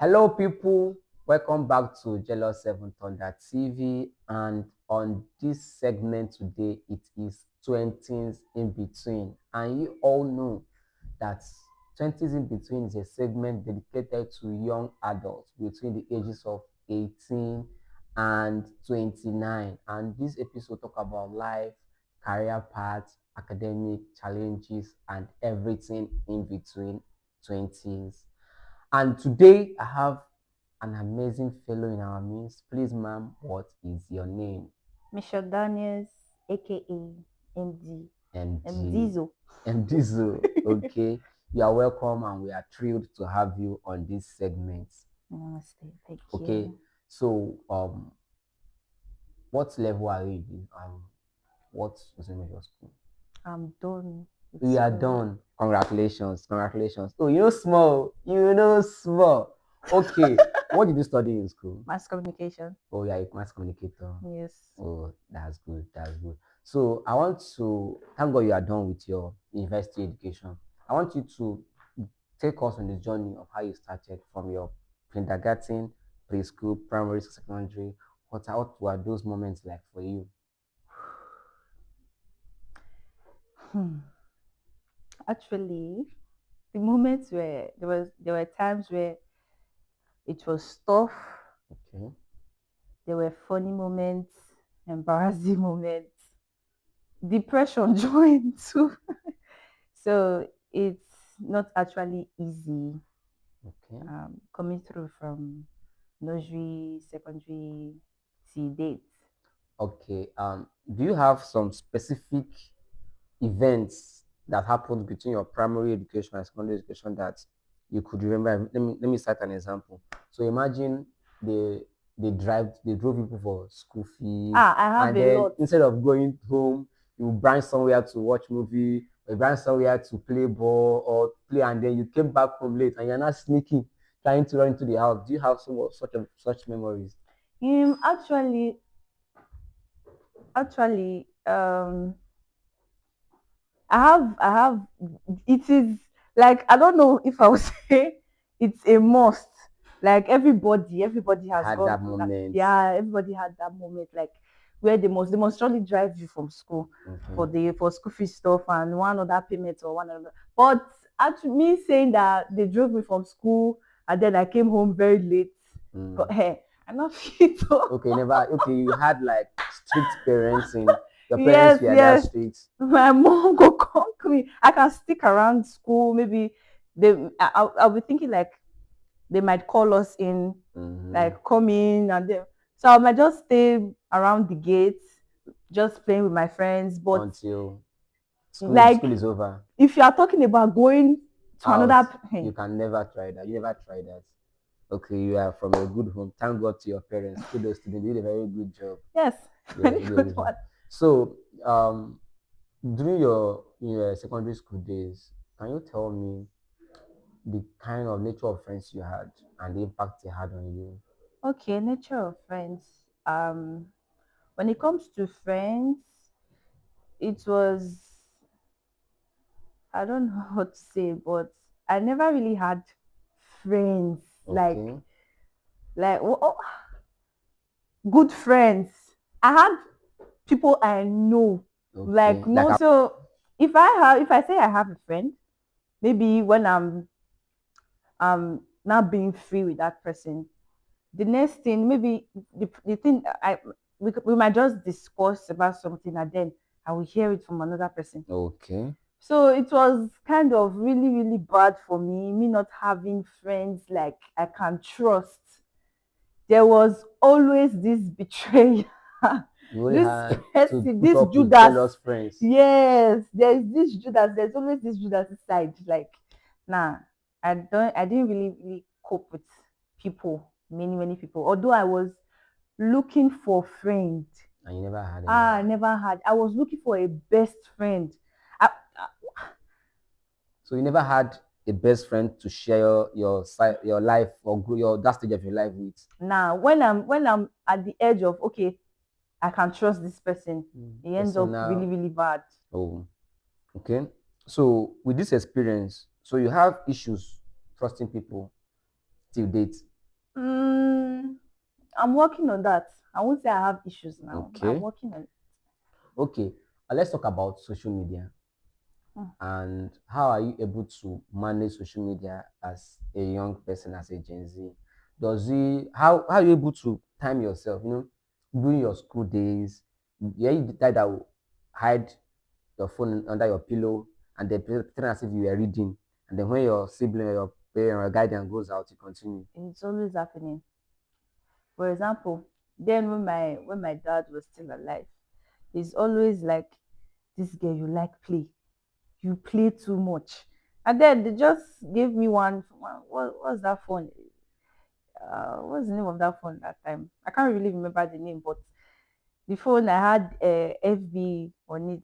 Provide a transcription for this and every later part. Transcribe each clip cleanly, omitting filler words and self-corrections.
Hello, people. Welcome back to Jealous 7 Thunder TV. And on this segment today, it is 20s in between. And you all know that 20s in between is a segment dedicated to young adults between the ages of 18 and 29. And this episode talk about life, career paths, academic challenges, and everything in between 20s. And today I have an amazing fellow in our midst. Please, ma'am, what is your name? Michelle Daniels, aka MD. MD. MDzo. MD. Okay. You are welcome and we are thrilled to have you on this segment. Namaste. Thank Okay. you. So what level are you in? What's the name of your school? I'm done with We are school. done. Congratulations. Congratulations. Oh, you know small. You know small. Okay. What did you study in school? Mass communication. Oh, yeah, a mass communicator. Yes. Oh, that's good. That's good. So I want to thank God you are done with your university education. I want you to take us on the journey of how you started from your kindergarten, preschool, primary, secondary. What were those moments like for you? Hmm. Actually, the moments where there were times where it was tough. Okay. There were funny moments, embarrassing moments, depression joined too. So it's not actually easy Okay. coming through from nursery, secondary, till date. Okay. Do you have some specific events that happened between your primary education and secondary education that you could remember? Let me cite an example. So imagine they they drove people for school fees, I have and a then lot. instead of going home, you branch somewhere to watch movie, or you branch somewhere to play ball or play, and then you came back home late and you're not sneaking, trying to run into the house. Do you have some of such memories? Actually, actually, I have. It is like I don't know if I would say it's a must. Like everybody has Had gone that through that. moment. Yeah, everybody had that moment. Like where they must surely drive you from school Okay. for the for school fee stuff and one other payment or one other. But actually, me saying that they drove me from school and then I came home very late. Mm. But hey, I'm not fit. Okay, never. Okay, you had like strict parents in your parents Yes, were that yes. strict. My mom go conk me. I can stick around school. Maybe I'll be thinking like they might call us in, Mm-hmm. like come in and then so I might just stay around the gate, just playing with my friends. But Until like school is over. if you are talking about going to Out. another You can never try that. You never try that. Okay, you are from a good home. Thank God to your parents. Kudos to them. They did a very good job. yes, Yeah, very they did a good good job. one. So, during your secondary school days, can you tell me the kind of nature of friends you had and the impact they had on you? Okay, nature of friends. When it comes to friends, it was I don't know what to say, but I never really had friends Okay. like good friends. I had people I know, like Okay. Like no. So if I say I have a friend, maybe when I'm not being free with that person, the next thing maybe the thing we might just discuss about something and then I will hear it from another person. okay. So it was kind of really, really bad for me not having friends like I can trust. There was always this betrayal, You only this had to person, put this up with Judas. jealous friends. Yes, there's this Judas, there's always this Judas side. Like, nah, I didn't really cope with people, many people. Although I was looking for friends. And you never had I anyone. never had. I was looking for a best friend. I, So you never had a best friend to share your life or your that stage of your life with. now when I'm at the edge of okay, I can trust this person, it ends up really, Personal. really bad. Oh, okay. So with this experience, so you have issues trusting people. till date? Mm, I'm working on that. I won't say I have issues now, but I'm Okay. working on it. Okay. Let's talk about social media. Mm. And how are you able to manage social media as a young person, as a Gen Z? How are you able to time yourself, during your school days? Yeah, you decide that will hide your phone under your pillow and then pretend as if you were reading. And then when your sibling or your parent or guardian goes out, you continue. It's always happening. For example, then when my dad was still alive, it's always like, this girl, you like play, you play too much. And then they just gave me what's that phone? What's the name of that phone that time? I can't really remember the name, but the phone I had FB on it.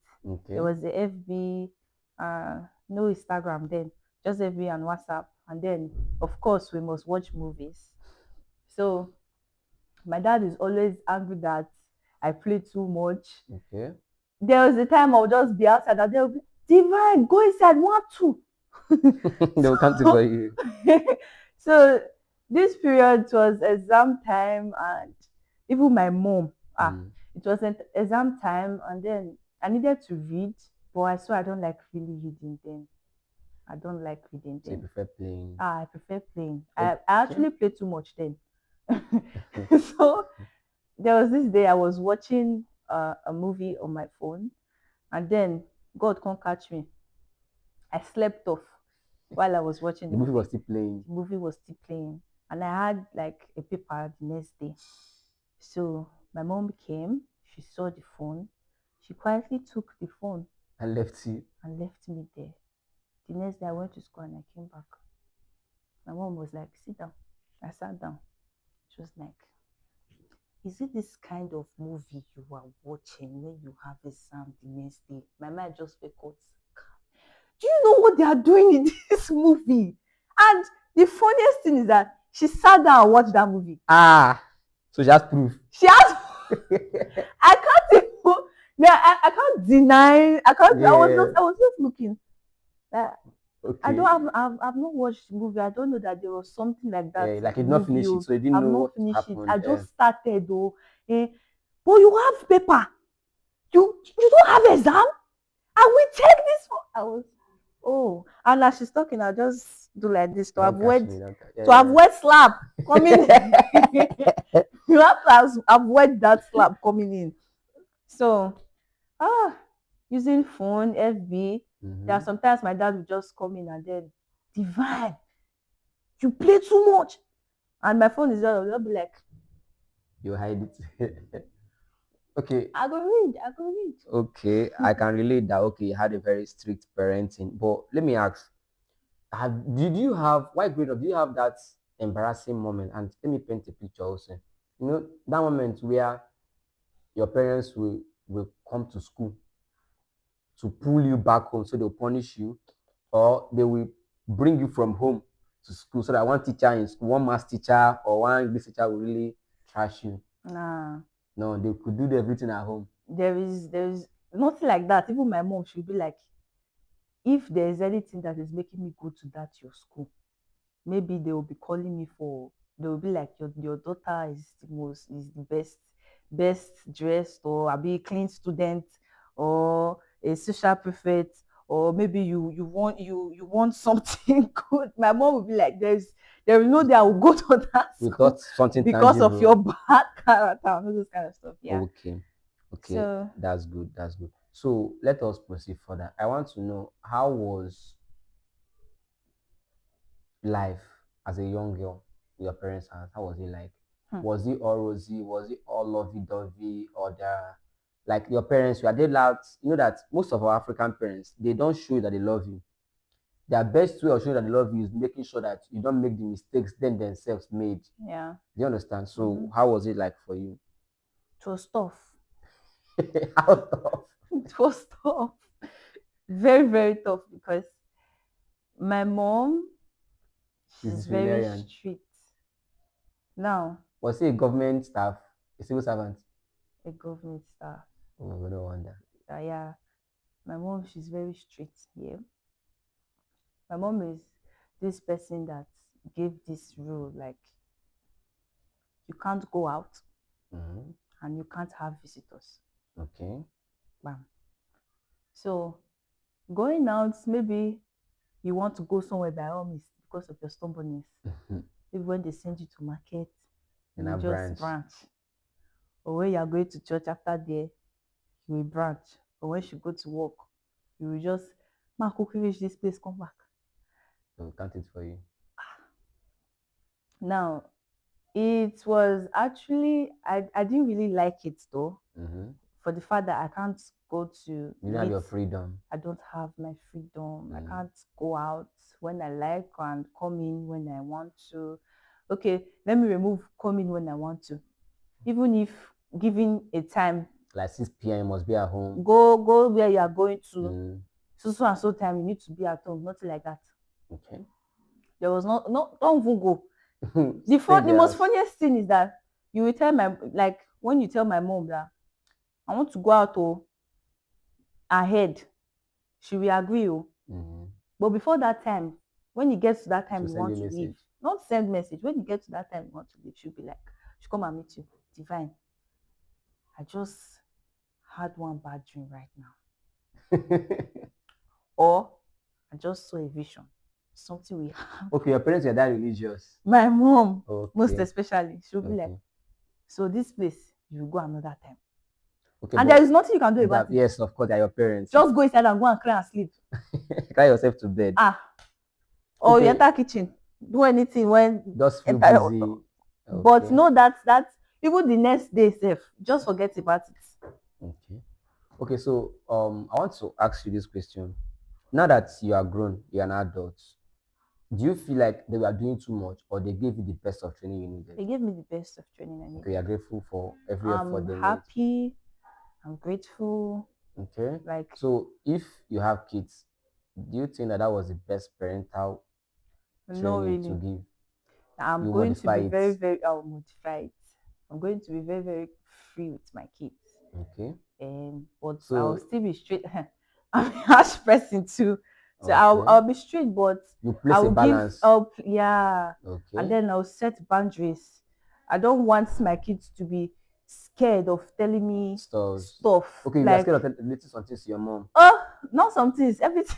There Okay. was the FB, no Instagram then, just FB and WhatsApp. And then, of course, we must watch movies. So my dad is always angry that I play too much. Okay. There was a time I'll just be outside and they'll be, Divine, go inside, one, two. They will come to So, for you. so this period was exam time, and even my mom, Mm. it wasn't exam time, and then I needed to read, but I saw I don't like really reading then. I don't like reading So you then. prefer playing. I prefer playing. I Okay. actually play too much then. So there was this day I was watching a movie on my phone, and then God can't catch me. I slept off while I was watching The the movie was movie. still playing. The movie was still playing, and I had like a paper the next day. So my mom came, she saw the phone, she quietly took the phone And left you. and left me there. The next day I went to school and I came back. My mom was like, sit down. I sat down. She was like, is it this kind of movie you are watching when you have exam the next day? My mind just went out. Do you know what they are doing in this movie? And the funniest thing is that she sat down and watched that movie. Ah. So she has proof. She has, I can't even, yeah, I can't deny, Yeah. I was just looking. Like, I don't Okay. have, I've not watched the movie. I don't know that there was something like that in Like the you did not movie. finish it, Oh. so you didn't I've know not what finished it. happened. I just started though. Eh. But you have paper. You don't have exam? And we take this for, I was, oh, and as she's talking, I'll just do like this to Don't catch avoid me. Don't catch. slap coming. Yeah. You have to avoid that slap coming in. So, ah, using phone, FB. There are Mm-hmm. sometimes my dad will just come in and then, Divine, you play too much. And my phone is just, I'll be like, You hide it. Okay. I go read. Okay. I can relate that. Okay, you had a very strict parenting, but let me ask: did you have why grade up? Do you have that embarrassing moment? And let me paint a picture also. That moment where your parents will come to school to pull you back home, so they'll punish you, or they will bring you from home to school, so that one teacher in school, one math teacher or one English teacher will really trash you. Nah, No, they could do everything at home. there is nothing like that. Even my mom should be like, if there is anything that is making me go to that your school, maybe they will be calling me for, they will be like, your daughter is the best dressed, or a be clean student, or a social prefect, or maybe you want something good. My mom will be like, there is no day I will go to that school Without something because of tangible. your bad character and all those kind of stuff. Yeah. Okay, okay, So that's good. That's good. So let us proceed further. I want to know, how was life as a young girl in your parents' house? How was it like? hmm, Was it all rosy? Was it all lovey-dovey? Or like your parents, were they loud? You know that most of our African parents, they don't show you that they love you. Their best way of showing that they love you is making sure that you don't make the mistakes then themselves made. yeah. Do you understand? Mm-hmm. So how was it like for you? It was tough. How tough? It was tough. Very, very tough, because my mom, She's she's very disciplinarian. strict. Now, Was he a government staff, a civil servant? a government staff. Oh, no wonder. Yeah, my she's very strict here. My mom is this person that gave this rule like you can't go out Mm-hmm. and you can't have visitors. Okay. Bam. So going out, maybe you want to go somewhere by all means because of your stubbornness. Maybe when they send you to market, In you a just branch. branch. Or when you are going to church after there, you will branch. Or when you go to work, you will just, ma quickly reach this place, come back. They'll count it for you. Now, it was actually, I didn't really like it though, Mm-hmm. for the fact that I can't go to You don't have meet, your freedom. I don't have my freedom. I Mm. can't go out when I like and come in when I want to. Okay, let me remove come in when I want to. Even if given a time, Like 6 p.m. you must be at home. go where you are going to. Mm. So and so time you need to be at home. Nothing like that. Okay. There was no don't even go. Stay The there. most funniest thing is that you will tell my, like when you tell my mom that I want to go out ahead, she will agree. Mm-hmm. But before that time, when it gets to that time She'll you send want you a to leave, message. not send message. When you get to that time you want to leave, she'll be like, she'll come and meet you. Divine, I just had one bad dream right now. Or I just saw a vision. Something will happen. Okay, your parents were that religious. My mom, most Okay. especially, she'll be like, Okay. so this place, you will go another time. Okay, And but there is nothing you can do about it. yes, of course, they're your parents. Just go inside and go and cry and sleep. Cry yourself to bed. Or you Okay. enter kitchen, do anything when Just feel enter. busy. But Okay. know that even the next day safe, just forget about it. Okay. Okay, so I want to ask you this question. Now that you are grown, you're an adult, do you feel like they were doing too much or they gave you the best of training you needed? They gave me the best of training I Okay, you're needed. grateful for every effort I'm they made. happy. I'm grateful. Okay. Like, So if you have kids, do you think that that was the best parental no, training to really. give? I'm You going to modify be it. very, very, I'll modify it. I'm going to be very, very free with my kids. Okay. But I'll So still be straight. I'm a harsh person too. So okay. I'll be straight, but You I place a will give balance. up, yeah. And Okay. then I'll set boundaries. I don't want my kids to be scared of telling me Stores. stuff. Okay, you are Like, scared of relating something to your mom. oh, not some things, everything.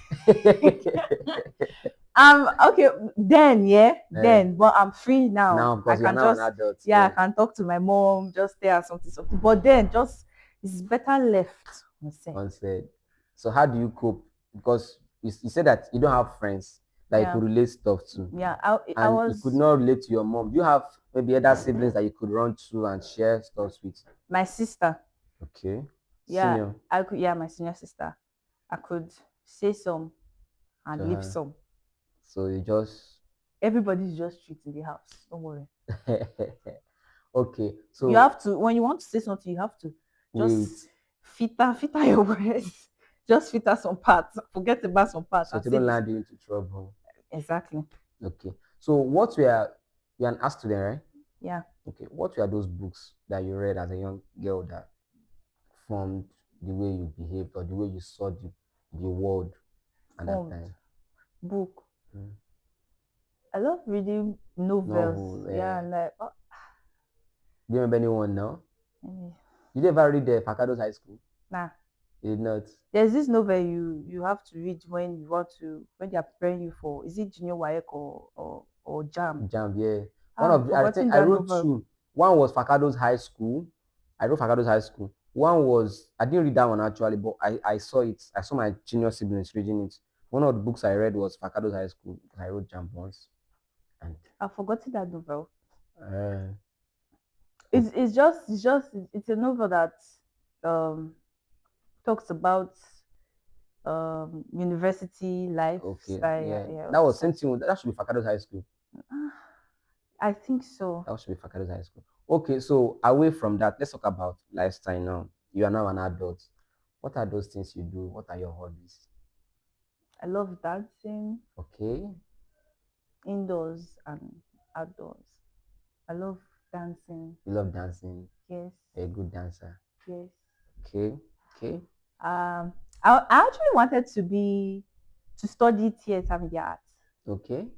Okay, then, yeah, Eh, then, but I'm free now. now, I because you are can now an just, adult, yeah, I yeah. can talk to my mom, just tell her something. But then, just, it's better left unsaid. Unsaid. So how do you cope? Because you said that you don't have friends that you Yeah, could relate stuff to, yeah. I and you could was not relate to your mom. Do you have maybe other siblings that you could run to and share stuff with? my sister. Okay. Yeah, Senior I could. Yeah, my senior sister. I could say some to and leave her. some. So you just Everybody's just strict in the house. Don't worry. okay. You So have to, when you want to say something, you have to wait. just filter your words. Just filter some parts. Forget about some parts So and they say don't this. land you into trouble. Exactly. Okay. So what were you're an art student, right? Yeah. Okay. What were those books that you read as a young girl that formed the way you behaved or the way you saw the world at that Formed time? book. Mm. I love reading novels. Novel. Yeah, and like, oh, Do you remember anyone now? eh, Did you ever read the Facados High School? nah. You did not. There's this novel you have to read when you want to, when they are preparing you for, is it junior WAEC or jam? Jam, yeah. One of I think Forgotten I that wrote novel. two. One was Facados High School. I wrote Facados High School. One was I didn't read that one actually, but I saw it. I saw my junior siblings reading it. One of the books I read was Facados High School because I wrote Jam once. And I've forgotten that novel. uh, It's a novel that um talks about university okay, lifestyle. Yeah, yeah. yeah, That was same understand. thing. That should be Facados High School. I think so. That should be Facados High School. Okay, so away from that, let's talk about lifestyle now. You are now an adult. What are those things you do? What are your hobbies? I love dancing Okay, indoors and outdoors. I love dancing. you love dancing. Yes, You're a good dancer. yes. Okay, okay, I actually wanted to study theater media arts, okay.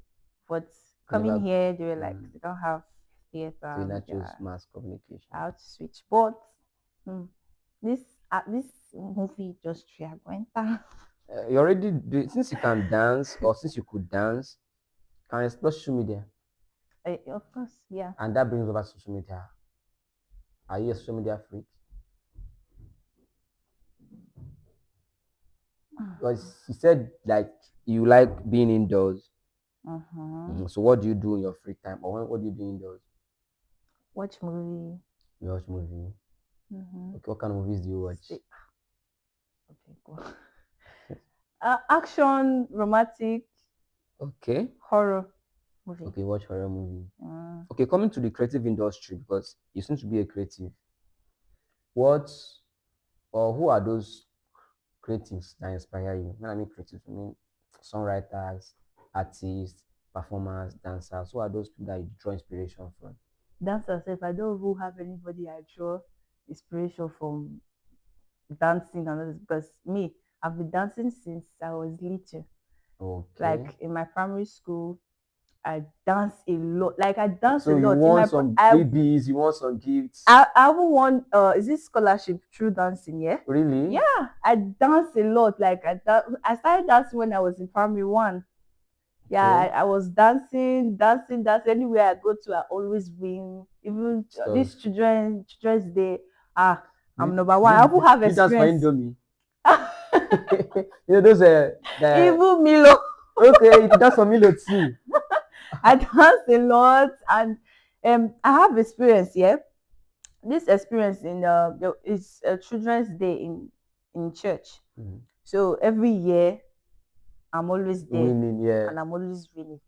but You coming never, here, they were like, mm, they don't have so you theater, not choose mass communication. how to switch. But hmm, this this movie industry, I go enter. You already do, since you can dance or since you could dance, can explore social media, Of course, yeah. and that brings over social media. Are you a social media freak? Because you said like you like being indoors. Mm-hmm. So what do you do in your free time, or what do you do indoors? Watch movie. You watch movie. Mm-hmm. Okay, what kind of movies do you watch? Stay. Okay, go. Action, romantic, Okay, horror movie. okay, watch horror movie. Mm. Okay, coming to the creative industry because you seem to be a creative. What or who are those creatives that inspire you? When I mean creatives, I mean songwriters, artists, performers, dancers. Who are those people that you draw inspiration from? Dancers, if I don't even have anybody I draw inspiration from dancing and all this, because me, I've been dancing since I was little. Okay. Like in my primary school, I dance a lot. Like I dance a So you lot. In my want some I freebies, you want some gifts. I even won is this scholarship through dancing, yeah? Really? Yeah, I dance a lot. Like I started dancing when I was in primary one. Yeah, Okay. I was dancing. Anywhere I go to, I always win. Even So this children's day, I'm do, number one. I do, even have do you dance for experience. Indomie? You know those the Even Milo, okay, you can dance for Milo too. I dance a lot, and I have experience. Yeah, this experience in it's a children's day in church. Mm. So every year I'm always there, Winning, yeah. and I'm always winning.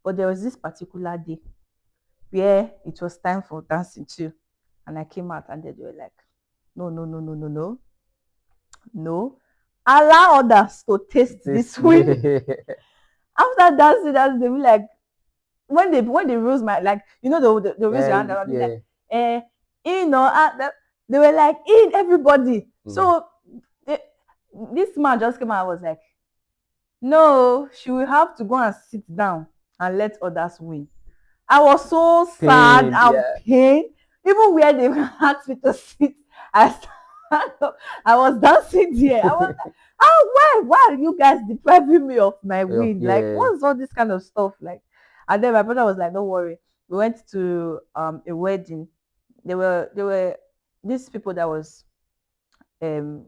But there was this particular day where it was time for dancing too. And I came out and they were like, no, no, no, no, no, no, no. Allow others to taste This this win. yeah. After dancing, they be like, when they raise my like, they raise your hand and I'll be like, Yeah. eh, they were like, in everybody. Mm. So they, this man just came out and was like, no, she will have to go and sit down and let others win. I was so sad Pain, and yeah. pain. Even where they asked me to sit, I stand up. I was dancing there. I was like, oh, why are you guys depriving me of my win? Like, Yeah. what's all this kind of stuff? Like, and then my brother was like, don't worry. We went to a wedding. There were these people that was um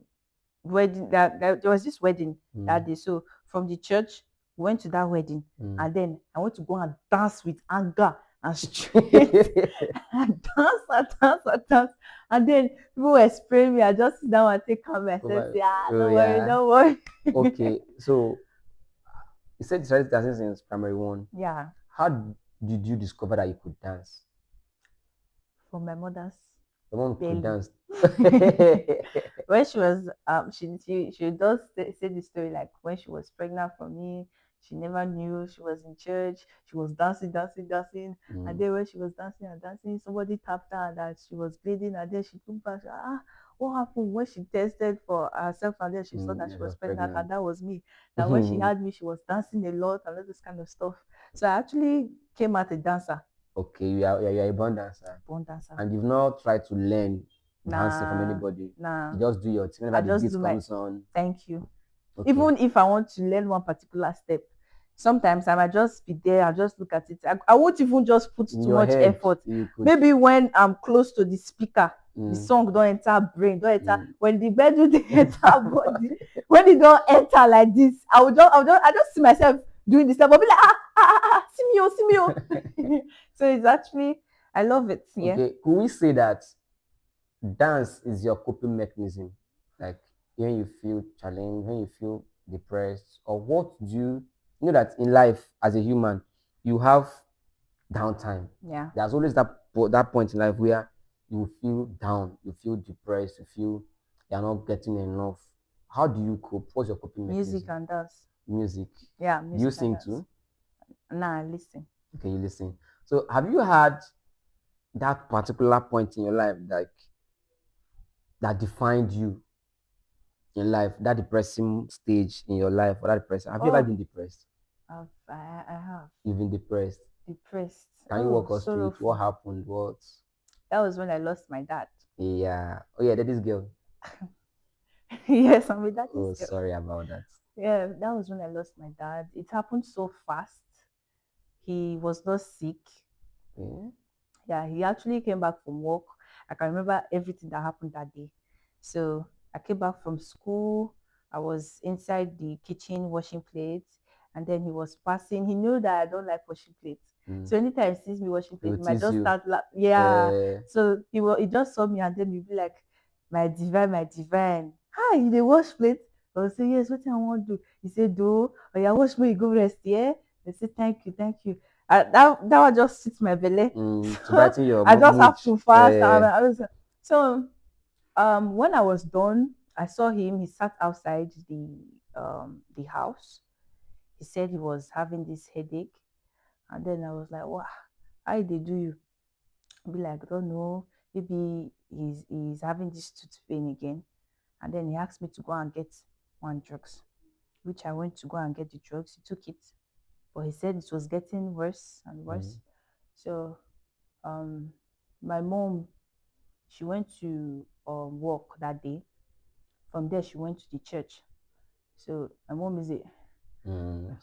wedding that there was this wedding that Mm. day. So from the church, we went to that wedding, Mm. and then I went to go and dance with anger and strength. I dance, and then people were spraying me. I just sit down and take calm myself, say, Oh don't worry, yeah. don't worry. Okay. So you said you started dancing since primary one. Yeah, How did you discover that you could dance? for my mother's The one who could belly. dance. When she was she does say the story, like when she was pregnant for me, she never knew she was in church. She was dancing, and Mm, then when she was dancing and dancing, somebody tapped her that she was bleeding, and then she took back. What happened? When she tested for herself, and then she saw that yeah, she she was was pregnant, pregnant. and that was me. That when she had me, she was dancing a lot and all this kind of stuff. So I actually came out a dancer, Okay, you are a born dancer. born dancer. And you've not tried to learn dancing from Nah, anybody. nah. You just do your thing. I Whenever the just beat do my comes on, thank you. okay. Even if I want to learn one particular step, sometimes I might just be there and just look at it. I won't even just put In too your much head, effort. you could. Maybe when I'm close to the speaker, the Mm, song don't enter brain, don't enter. mm. When the bedroom they enter body, when it don't enter like this, I just see myself doing this stuff. I'll be like, see me, oh. So it's actually, I love it. Yeah. Okay, could we say that dance is your coping mechanism? Like when you feel challenged, when you feel depressed, or what do you know that in life as a human, you have downtime. Yeah. There's always that point in life where you feel down, you feel depressed, you feel you're not getting enough. How do you cope? What's your coping Music mechanism? and dance. Music. Yeah, Do you music and sing dance. too? Nah, listen. Okay, you listen. So have you had that particular point in your life that defined you in life, that depressing stage in your life, or that depressing? Have you ever Oh, been depressed? I have. You've been depressed. depressed. Can you Oh, walk us through it? What sorrowful. happened? What? That was when I lost my dad. Yeah. Oh yeah, that is girl. Yes, I'm with that Oh, girl. sorry about that. Yeah, that was when I lost my dad. It happened so fast. He was not sick. Yeah. Yeah, he actually came back from work. I can remember everything that happened that day. So I came back from school. I was inside the kitchen washing plates, and then he was passing. He knew that I don't like washing plates. Mm. So anytime he sees me washing He will plates, he might tease just you. start yeah. Uh, So he just saw me and then he'd be like, my divine, my divine. Hi, you dey wash plates? I will say, yes, what I want to do. He said, do, or yeah, wash me, you go rest, yeah? I say, thank you, thank you. That one just sits my belly. to So brighten your I just mood. have to fast. So when I was done, I saw him. He sat outside the house. He said he was having this headache, and then I was like, "Wow, how they do you?" Be like, I don't know. Maybe he's having this tooth pain again, and then he asked me to go and get one drugs, which I went to go and get the drugs. He took it, but he said it was getting worse and Mm. worse. So um, my mom, she went to work that day. From there, she went to the church. So my mom is a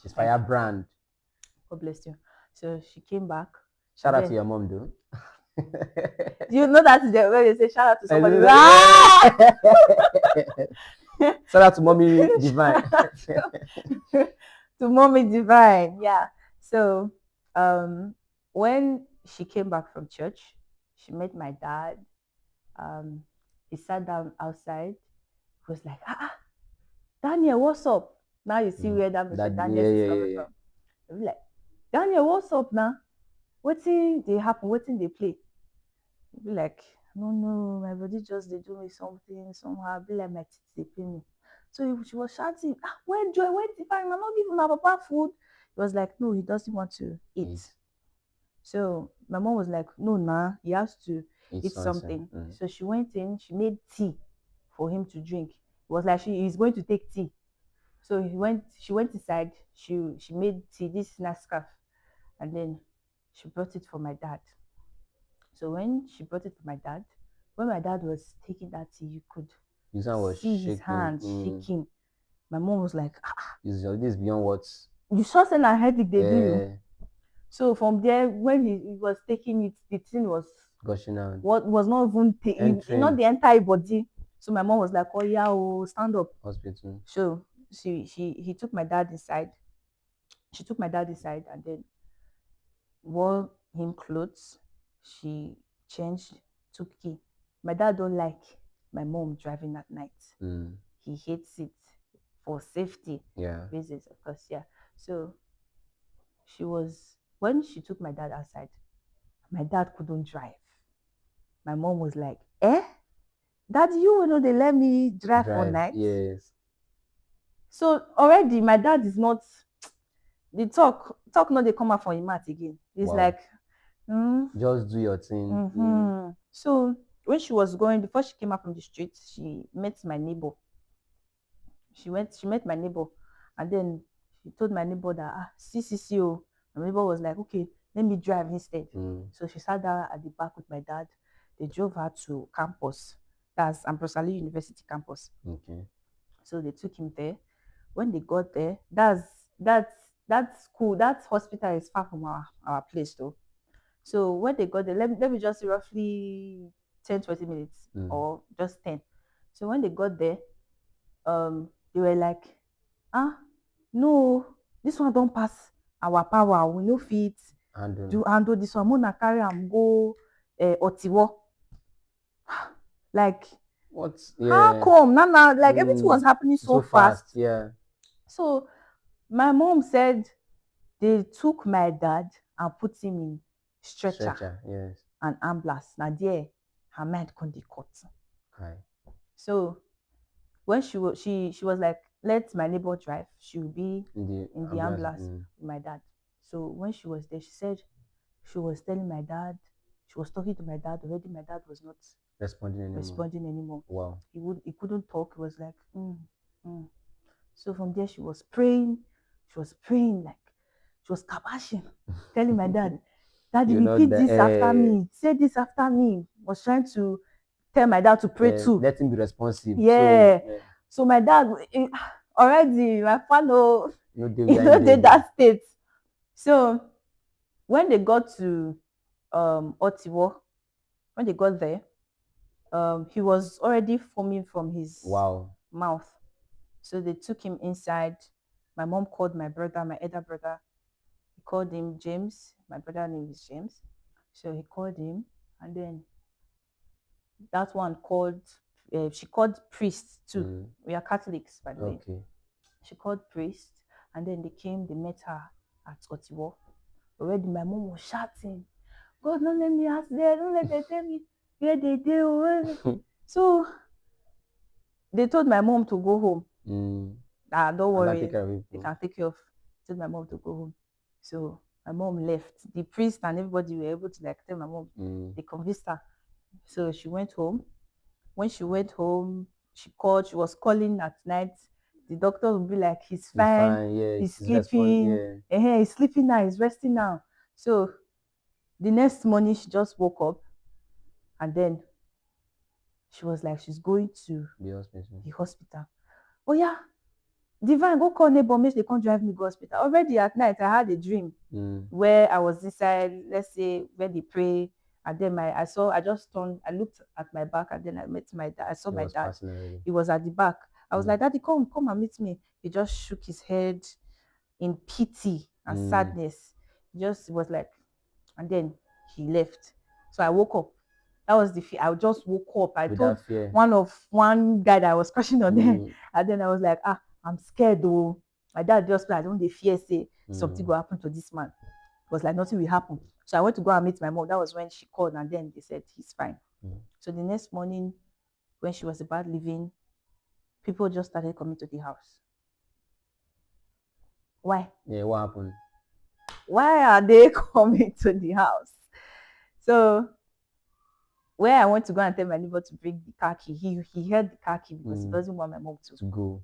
She's like, firebrand. God bless you. So she came back, Shout and out to then your mom, though. you know that is the way they say shout out to somebody. Yeah. Shout out to mommy divine. Shout out to mommy divine. Yeah. So when she came back from church, she met my dad. Um, he sat down outside. He was like, Daniel, what's up? Now you see where that Mr. That Daniel yeah, is yeah, coming yeah, from. He'll be like, Daniel, what's up now? Wetin dey happen? Wetin dey play? He'll be like, no, no, my body just they do me something somehow. Be like my teeth dey pain me. So she was shouting, where Joy, where Tiffany? I'm not giving my papa food. He was like, no, he doesn't want to eat. Eat. So my mom was like, no, nah, he has to Eat eat something. something. So she went in, she made tea for him to drink. It was like he's going to take tea. So she went inside, she made tea, this Nescafe, and then she brought it for my dad. So when she brought it for my dad, when my dad was taking that tea, you could His hand was see his shaking. hands shaking. My mom was like, This beyond words. you sure say na headache they do you? Uh, So from there, when he was taking it, the thing was gushing out. what was not even not Entering the entire body. So my mom was like, oh yeah, oh stand up. hospital. So he took my dad inside. She took my dad inside and then wore him clothes. She changed, took key. My dad don't like my mom driving at night. He hates it for safety Yeah. reasons, of course. Yeah. So she was when she took my dad outside, my dad couldn't drive. My mom was like, Dad, you know they let me drive for Drive. night. Yes. So already my dad is not the talk not they come out from him mouth again. It's Wow. like Just do your thing. So when she was going, before she came out from the street, she met my neighbor. She met my neighbor, and then she told my neighbor that see. Oh. My neighbor was like, okay, let me drive instead. So she sat down at the back with my dad. They drove her to campus. That's Ambrosali University campus. Okay. So they took him there. When they got there, that school, that hospital is far from our place though. So when they got there, let me just say roughly 10-20 minutes or just 10. So when they got there, they were like, no, this one don't pass our power. We no fit do handle this one. Mona carry am go Otiwo. Like what? how Yeah. come? Nana, like everything was happening so fast. Yeah. So my mom said they took my dad and put him in stretcher. Yes. And ambulance. Now there, her mind couldn't cut. Okay. So when she was like, let my neighbor drive. She will be in the ambulance with my dad. So when she was there, she said she was telling my dad, she was talking to my dad already. My dad was not responding anymore. Wow. He couldn't talk. He was like, So from there she was praying. She was praying like She was kabashing, telling my dad, Daddy, You're not repeat the this after me. Say this after me. Was trying to tell my dad to pray too. let him be responsive. So Yeah. So my dad already, my father, no they you behind know, there. did that state. So when they got to Otiwo, when they got there, he was already foaming from his Wow. mouth. So they took him inside. My mom called my brother, my elder brother. He called him James. My brother name is James. So he called him, and then that one called. She called priest too. We are Catholics, by the way. Okay. She called priest, and then they came. They met her at Otiwo. Already, my mom was shouting, "God, don't let me ask there. Don't let them tell me where they do." So they told my mom to go home. Don't And that worry, take care of they people. can take care of. Told my mom to go home. So my mom left. The priest and everybody were able to like tell my mom. They convinced her. So she went home. When she went home, she called. She was calling at night. The doctor would be like, "He's fine. Yeah. He's He's respond. sleeping. He's sleeping now. He's resting now." So the next morning, she just woke up, and then she was like, she's going to The hospital. the hospital. Oh yeah, Divine, go call neighbor, make they come drive me go hospital. Already at night, I had a dream where I was inside, let's say, where they pray, and then I just turned, I looked at my back, and then I met my dad. I saw my dad. He was at the back. I was like, Daddy, come and meet me. He just shook his head in pity and sadness. He just was like, and then he left. So I woke up. That was the fear. I just woke up. I With told that fear. one guy that I was crushing on them, and then I was like, I'm scared though. My dad just like, I don't fear say something will happen to this man. It was like nothing will happen. So I went to go and meet my mom. That was when she called, and then they said he's fine. So the next morning, when she was about leaving, people just started coming to the house. Why? Yeah, what happened? Why are they coming to the house? So where I went to go and tell my neighbor to bring the car key, he heard the car key because he doesn't want my mom to go.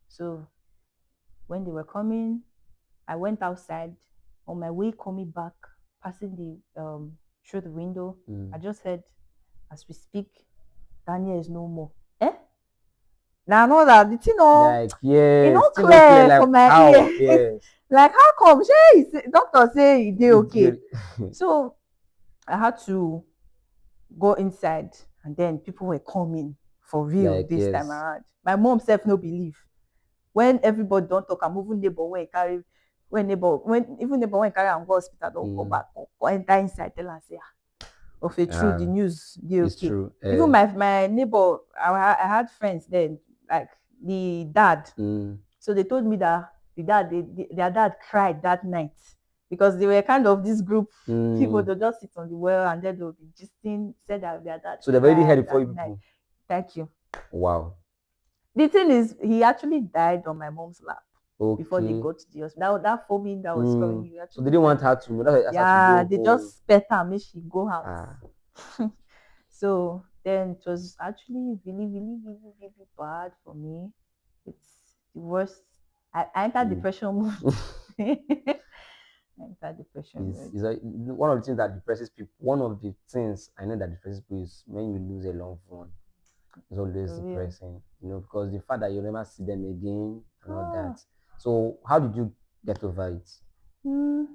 So when they were coming, I went outside. On my way coming back, passing the through the window, I just heard, as we speak, Daniel is no more. Now I know that the thing Like yes, not still no clear clear like for my how ear. yes. Like how come? Doctor say he did okay. Good. So I had to go inside, and then people were coming for real Like this time yes. around. My mom self no believe. When everybody don't talk, I'm moving neighbor when carry when even neighbor when carry am go hospital don't come back or enter inside tell am say of a true the news dey It's okay. true. Even my neighbor, I had friends then, like the dad. So they told me that their dad cried that night because they were kind of this group people. They'll just sit on the well and then they'll be gisting. Said that their dad. So they've already heard it cried before you that night. people. Thank you. Wow. The thing is, he actually died on my mom's lap before they Okay. got to the hospital. That foaming that was coming, he So actually they didn't want died. her to know. That's her to Yeah, go they home. just spent her, make she go house. So then it was actually really, really, really, really bad for me. It's the worst. I entered depression mode. I entered depression mode. It's one of the things that depresses people. One of the things I know that depresses people is when you lose a loved one. It's always For real. depressing, because the fact that you never see them again and all that. So how did you get over it? You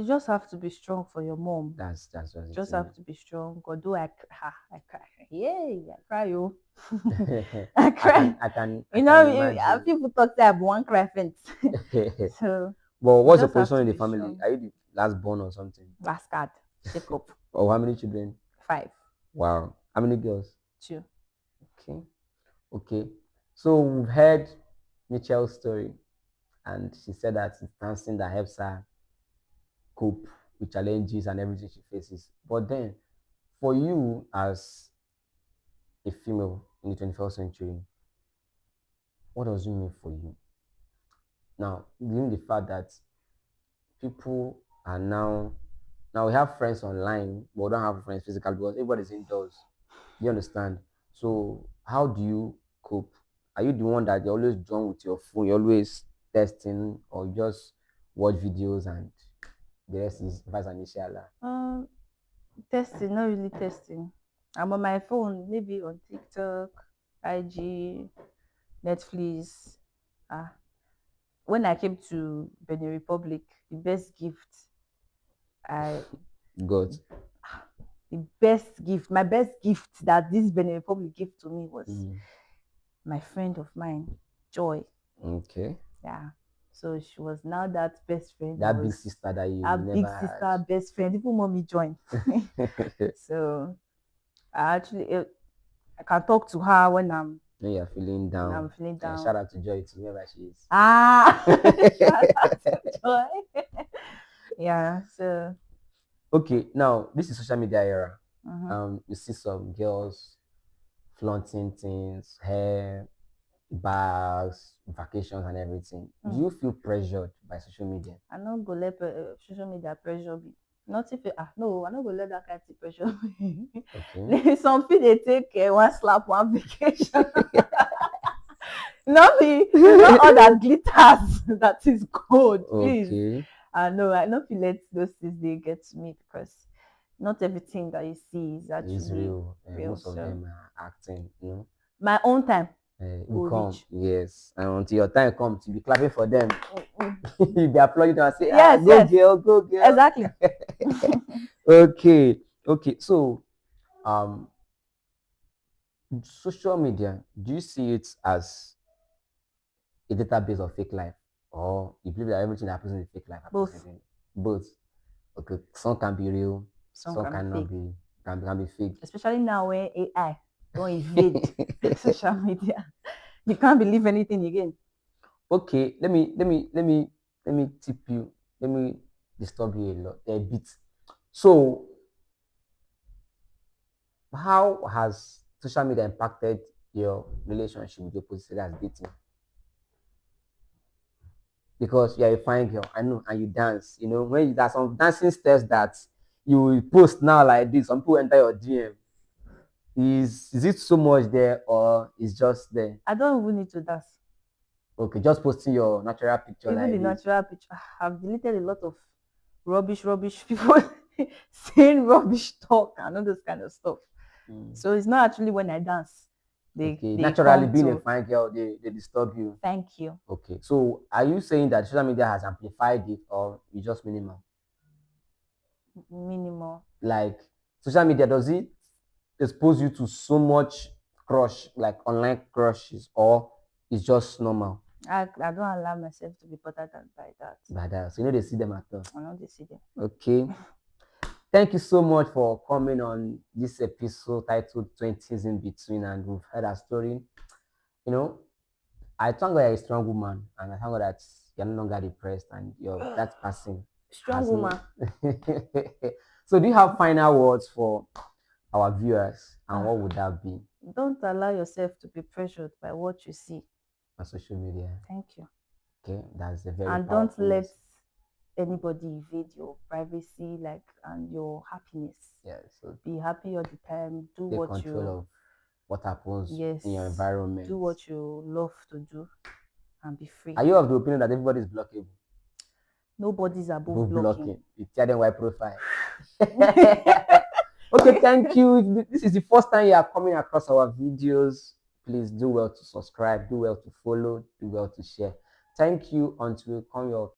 just have to be strong for your mom. That's You just have to be strong. Although I cry. Yay, I cry, yo. I cry. I can imagine. People talk that I won't cry faint. So well, what's your just have position to in the be family? strong. Are you the last born or something? Last card. Shake up. Or how many children? 5. Wow. How many girls? 2. Okay. So we've heard Michelle's story, and she said that it's dancing that helps her cope with challenges and everything she faces. But then, for you as a female in the 21st century, what does it mean for you? Now, given the fact that people are now we have friends online, but we don't have friends physically because everybody's indoors. Do you understand? So how do you cope? Are you the one that you're always drawn with your phone? You're always testing, or just watch videos and the rest is vice and inshallah? Testing, not really testing. I'm on my phone, maybe on TikTok, IG, Netflix. Ah, when I came to Benin Republic, the best gift I God. the best gift, my best gift that this Benin Republic gave to me was Mm. my friend of mine, Joy. Okay. Yeah. So she was now that best friend that That big was sister that you our big never sister, best friend. Even mommy joined. had. So I actually I can talk to her When you're feeling when down. I'm feeling Shout down. out to Joy to whoever she is. Ah, shout out to Joy. Yeah. So Okay, now this is social media era. mhm. You see some girls flaunting things, hair, bags, vacations, and everything. Do you feel pressured by social media? I not go let social media pressure me. Not if no, I not go let that kind of pressure me. Okay. Some people they take one slap, one vacation. Not me. It's not all that glitters that is gold, please. Okay. No, I not feel let those things they get to me because not everything that you see is It's actually real. real. Most of So them are acting, my own time will will come, reach. yes. And until your time comes, you'll be clapping for them. Mm. You'll be applauding them and say, Yes, go yes, girl, go girl. exactly. Okay. Okay. So, um, social media, do you see it as a database of fake life? Or you believe that everything that happens in the fake life happens Both. in both? Okay. Some can be real, Some some can be cannot fake. be, can be fake. Especially now when AI don't invade social media. You can't believe anything again. Okay, let me tip you, let me disturb you a bit. So, how has social media impacted your relationship with your opposite as dating? Because you're a fine girl, I know, and you dance. When there's some dancing steps that you will post now like this, some people enter your DM. Is it so much there or is just there? I don't even need to dance. Okay, just posting your natural picture Even the like this. natural picture, I've deleted a lot of rubbish people saying rubbish talk and all those kind of stuff. Mm. So it's not actually when I dance. Okay, They naturally come being a to fine girl, they disturb you. thank you. Okay, so are you saying that social media has amplified it or it's just minimal? Minimal. Like, social media, does it expose you to so much crush, like online crushes, or it's just normal? I don't allow myself to be bothered by that. By that, so they see them at all. I don't see them. Okay. Thank you so much for coming on this episode titled 20s in Between, and we've heard a story. You know, I thank God you're a strong woman, and I thank God that you're no longer depressed and that person Strong has no. woman. So, do you have final words for our viewers, and Ah, what would that be don't allow yourself to be pressured by what you see. on social media? Thank you. Okay, that's a very And don't powerful let message. anybody invade your privacy and your happiness. Yeah, so Be happy all the time. Do take what control you of what happens yes. in your environment. Do what you love to do and be free. Are you of the opinion that everybody is blockable? Nobody's above Above blocking. blocking. You tell them why profile. Okay, thank you. If this is the first time you are coming across our videos, please do well to subscribe, do well to follow, do well to share. Thank you until we come your